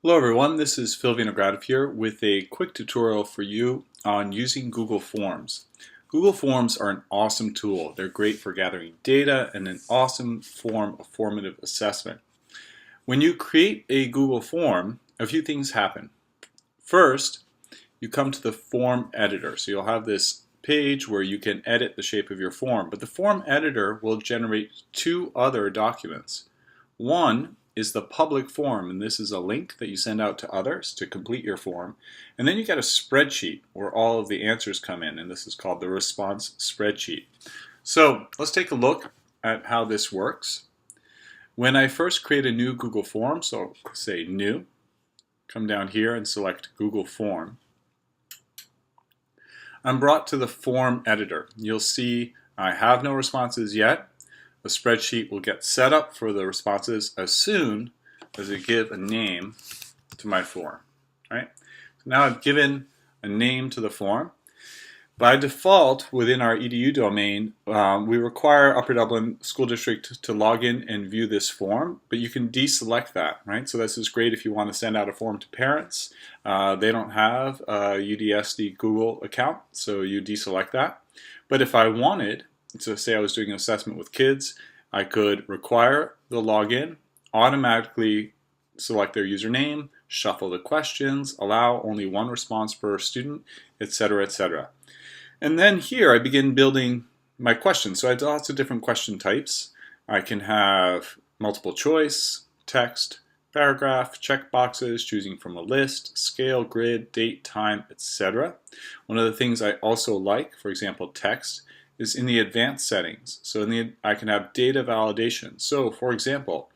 Hello everyone, this is Phil Vinogradov here with a quick tutorial for you on using Google Forms. Google Forms are an awesome tool. They're great for gathering data and an awesome form of formative assessment. When you create a Google form, a few things happen. First, you come to the form editor. So you'll have this page where you can edit the shape of your form, but the form editor will generate two other documents. One is the public form, and this is a link that you send out to others to complete your form. And then you get a spreadsheet where all of the answers come in, and this is called the response spreadsheet. So let's take a look at how this works. When I first create a new Google form, so say new, come down here and select Google Form. I'm brought to the form editor. You'll see I have no responses yet. The spreadsheet will get set up for the responses as soon as I give a name to my form. Right? So now I've given a name to the form. By default, within our EDU domain, we require Upper Dublin School District to log in and view this form, but you can deselect that, right? So this is great if you want to send out a form to parents. They don't have a UDSD Google account, so you deselect that. But if I wanted, so say I was doing an assessment with kids, I could require the login, automatically select their username, shuffle the questions, allow only one response per student, etc., etc. And then here I begin building my questions. So I have lots of different question types. I can have multiple choice, text, paragraph, check boxes, choosing from a list, scale, grid, date, time, etc. One of the things I also like, for example, text, is in the advanced settings. So I can have data validation. So for example,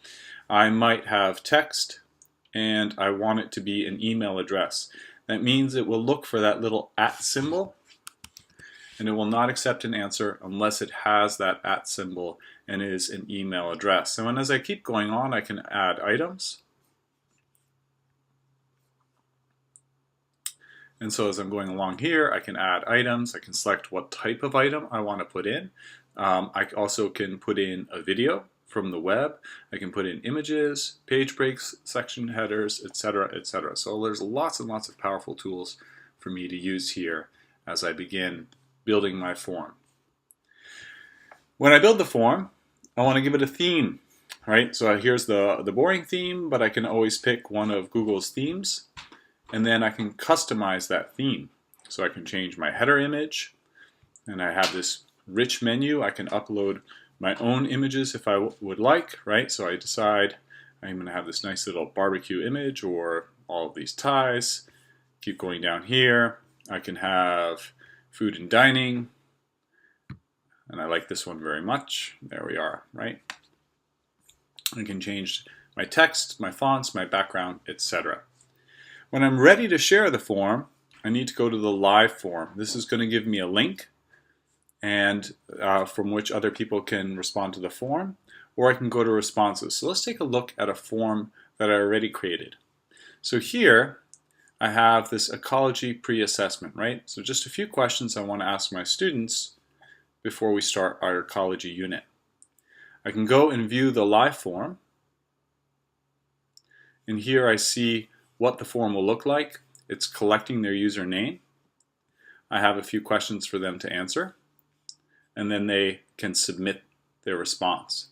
I might have text and I want it to be an email address. That means it will look for that little @ symbol, and it will not accept an answer unless it has that @ symbol and is an email address. And as I keep going on, I can add items. And so as I'm going along here, I can add items. I can select what type of item I want to put in. I also can put in a video from the web. I can put in images, page breaks, section headers, etc., etc. So there's lots and lots of powerful tools for me to use here as I begin building my form. When I build the form, I want to give it a theme, right? So here's the boring theme, but I can always pick one of Google's themes, and then I can customize that theme. So I can change my header image, and I have this rich menu. I can upload my own images if I would like, right? So I decide I'm going to have this nice little barbecue image or all of these ties. Keep going down here. I can have food and dining, and I like this one very much. There we are, right? I can change my text, my fonts, my background, etc. When I'm ready to share the form, I need to go to the live form. This is going to give me a link and from which other people can respond to the form, or I can go to responses. So let's take a look at a form that I already created. So here I have this ecology pre-assessment, right? So just a few questions I want to ask my students before we start our ecology unit. I can go and view the live form, and here I see what the form will look like. It's collecting their username. I have a few questions for them to answer, and then they can submit their response.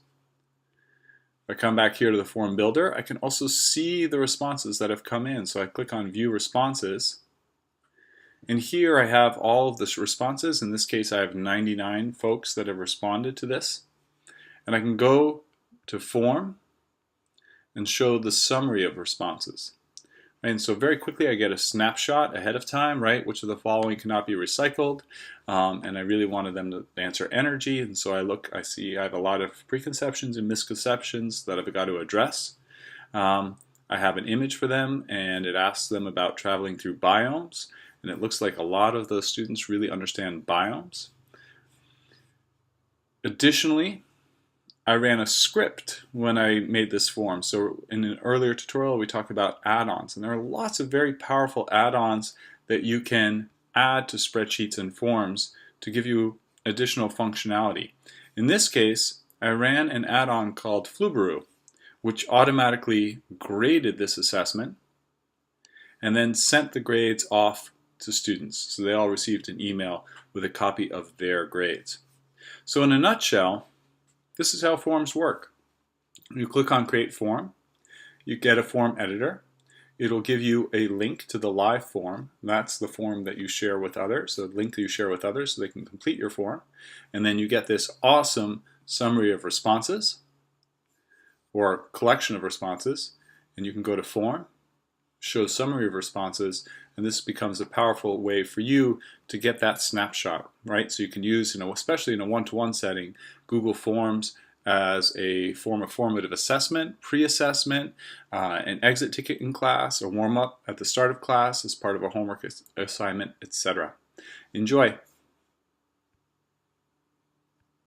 If I come back here to the form builder, I can also see the responses that have come in. So I click on View Responses, and here I have all of the responses. In this case, I have 99 folks that have responded to this. And I can go to Form and show the summary of responses. And so very quickly I get a snapshot ahead of time, right? Which of the following cannot be recycled? And I really wanted them to answer energy, and so I see I have a lot of preconceptions and misconceptions that I've got to address. I have an image for them, and it asks them about traveling through biomes, and it looks like a lot of those students really understand biomes. Additionally, I ran a script when I made this form. So in an earlier tutorial we talked about add-ons, and there are lots of very powerful add-ons that you can add to spreadsheets and forms to give you additional functionality. In this case, I ran an add-on called Flubaroo, which automatically graded this assessment and then sent the grades off to students. So they all received an email with a copy of their grades. So in a nutshell, this is how forms work. You click on Create Form, you get a form editor. It'll give you a link to the live form. That's the form that you share with others, the link that you share with others so they can complete your form. And then you get this awesome summary of responses or collection of responses. And you can go to Form, show summary of responses, and this becomes a powerful way for you to get that snapshot, right? So you can use, especially in a one-to-one setting, Google Forms as a form of formative assessment, pre-assessment, an exit ticket in class, a warm-up at the start of class as part of a homework assignment, etc. Enjoy!